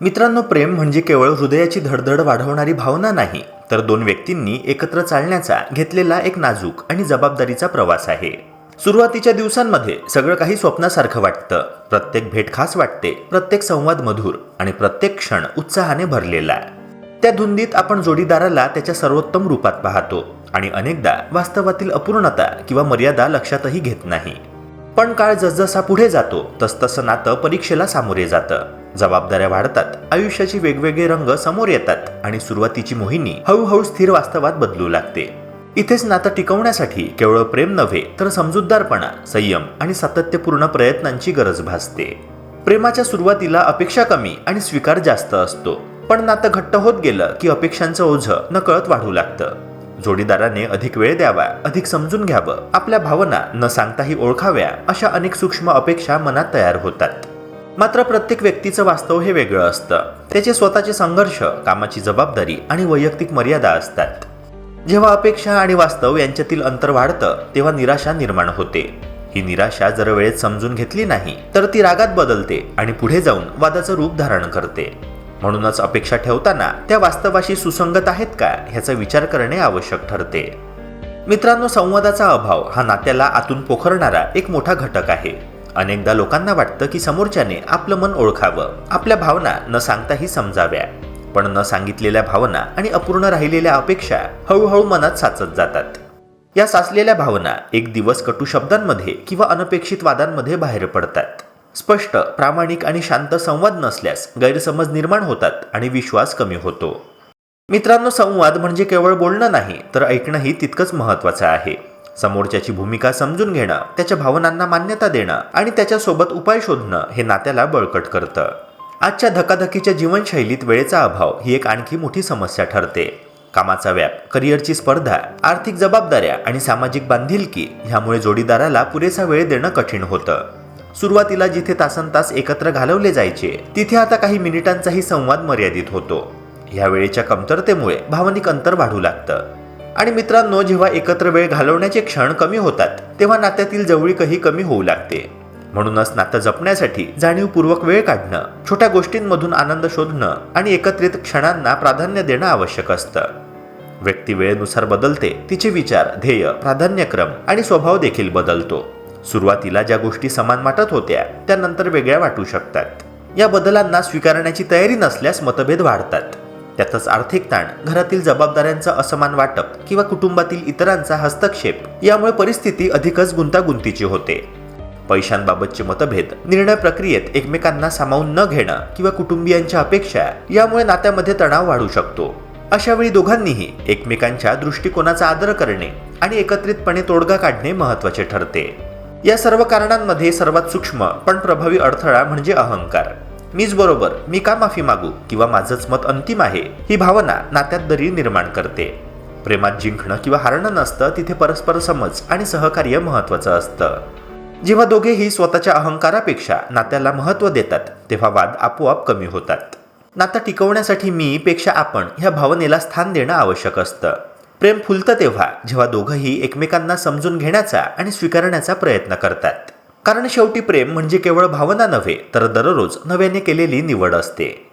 मित्रांनो, प्रेम म्हणजे केवळ हृदयाची धडधड वाढवणारी भावना नाही, तर दोन व्यक्तींनी एकत्र चालण्याचा घेतलेला एक नाजूक आणि जबाबदारीचा प्रवास आहे. सुरुवातीच्या दिवसांमध्ये सगळं काही स्वप्नासारखं वाटतं. प्रत्येक भेट खास वाटते, प्रत्येक संवाद मधुर आणि प्रत्येक क्षण उत्साहाने भरलेला. त्या धुंदीत आपण जोडीदाराला त्याच्या सर्वोत्तम रूपात पाहतो आणि अनेकदा वास्तवातील अपूर्णता किंवा मर्यादा लक्षातही घेत नाही. पण काळ जसजसा पुढे जातो तसतसं नातं परीक्षेला सामोरे जातं. जबाबदाऱ्या वाढतात, आयुष्याचे वेगवेगळे रंग समोर येतात आणि सुरुवातीची मोहिनी हळूहळू स्थिर वास्तवात बदलू लागते. इथेच नातं टिकवण्यासाठी केवळ प्रेम नव्हे, तर समजूतदारपणा, संयम आणि सातत्यपूर्ण प्रयत्नांची गरज भासते. प्रेमाच्या सुरुवातीला अपेक्षा कमी आणि स्वीकार जास्त असतो, पण नातं घट्ट होत गेलं की अपेक्षांचं ओझं नकळत वाढू लागतं. जोडीदाराने अधिक वेळ द्यावा, अधिक समजून घ्यावं, आपल्या भावना न सांगताही ओळखाव्या, अशा अनेक सूक्ष्म अपेक्षा मनात तयार होतात. मात्र प्रत्येक व्यक्तीचं वास्तव हे वेगळं असतं. त्याचे स्वतःचे संघर्ष, कामाची जबाबदारी आणि वैयक्तिक मर्यादा असतात. जेव्हा अपेक्षा आणि वास्तव यांच्यातील अंतर वाढतं तेव्हा निराशा निर्माण होते. ही निराशा जर वेळेत समजून घेतली नाही तर ती रागात बदलते आणि पुढे जाऊन वादाचं रूप धारण करते. म्हणूनच अपेक्षा ठेवताना त्या वास्तवाशी सुसंगत आहेत का ह्याचा विचार करणे आवश्यक ठरते. मित्रांनो, संवादाचा अभाव हा नात्याला आतून पोखरणारा एक मोठा घटक आहे. अनेकदा लोकांना वाटतं की समोरच्याने आपलं मन ओळखावं, आपल्या भावना न सांगताही समजाव्या. पण न सांगितलेल्या भावना आणि अपूर्ण राहिलेल्या अपेक्षा हळूहळू मनात साचत जातात. या साचलेल्या भावना एक दिवस कटू शब्दांमध्ये किंवा अनपेक्षित वादांमध्ये बाहेर पडतात. स्पष्ट, प्रामाणिक आणि शांत संवाद नसल्यास गैरसमज निर्माण होतात आणि विश्वास कमी होतो. मित्रांनो, संवाद म्हणजे केवळ बोलणं नाही, तर ऐकणंही तितकंच महत्त्वाचं आहे. समोरच्याची भूमिका समजून घेणं, त्याच्या भावनांना मान्यता देणं आणि त्याच्यासोबत उपाय शोधणं हे नात्याला बळकट करतं. आजच्या धकाधकीच्या जीवनशैलीत वेळेचा अभाव ही एक आणखी मोठी समस्या ठरते. कामाचा व्याप, करिअरची स्पर्धा, आर्थिक जबाबदाऱ्या आणि सामाजिक बांधिलकी ह्यामुळे जोडीदाराला पुरेसा वेळ देणं कठीण होतं. सुरुवातीला जिथे तासनतास एकत्र घालवले जायचे, तिथे आता काही मिनिटांचाही संवाद मर्यादित होतो. ह्या वेळेच्या कमतरतेमुळे भावनिक अंतर वाढू लागतं. आणि मित्रांनो, जेव्हा एकत्र वेळ घालवण्याचे क्षण कमी होतात तेव्हा नात्यातील जवळीकही कमी होऊ लागते. म्हणूनच नातं जपण्यासाठी जाणीवपूर्वक वेळ काढणं, छोट्या गोष्टींमधून आनंद शोधणं आणि एकत्रित क्षणांना प्राधान्य देणं आवश्यक असतं. व्यक्ती वेळेनुसार बदलते, तिचे विचार, ध्येय, प्राधान्यक्रम आणि स्वभाव देखील बदलतो. सुरुवातीला ज्या गोष्टी समान वाटत होत्या त्या नंतर वेगळ्या वाटू शकतात. या बदलांना स्वीकारण्याची तयारी नसल्यास मतभेद वाढतात. त्यातच आर्थिक ताण, घरातील जबाबदाऱ्यांचं असमान वाटप किंवा कुटुंबातील इतरांचा हस्तक्षेप यामुळे परिस्थिती अधिकच गुंतागुंतीची होते. पैशांबाबतचे मतभेद, निर्णय प्रक्रियेत एकमेकांना सामावून न घेणं किंवा कुटुंबियांच्या अपेक्षा यामुळे नात्यामध्ये तणाव वाढू शकतो. अशा वेळी दोघांनीही एकमेकांच्या दृष्टिकोनाचा आदर करणे आणि एकत्रितपणे तोडगा काढणे महत्त्वाचे ठरते. या सर्व कारणांमध्ये सर्वात सूक्ष्म पण प्रभावी अडथळा म्हणजे अहंकार. मीच बरोबर, मी का माफी मागू किंवा माझंच मत अंतिम आहे, ही भावना नात्यात दरी निर्माण करते. प्रेमात जिंकणं किंवा हारणं नसतं, तिथे परस्पर समज आणि सहकार्य महत्त्वाचं असतं. जेव्हा दोघेही स्वतःच्या अहंकारापेक्षा नात्याला महत्त्व देतात तेव्हा वाद आपोआप कमी होतात. नातं टिकवण्यासाठी मी पेक्षा आपण ह्या भावनेला स्थान देणं आवश्यक असतं. प्रेम फुलतं तेव्हा जेव्हा दोघंही एकमेकांना समजून घेण्याचा आणि स्वीकारण्याचा प्रयत्न करतात. कारण शेवटी प्रेम म्हणजे केवळ भावना नव्हे, तर दररोज नव्याने केलेली निवड असते.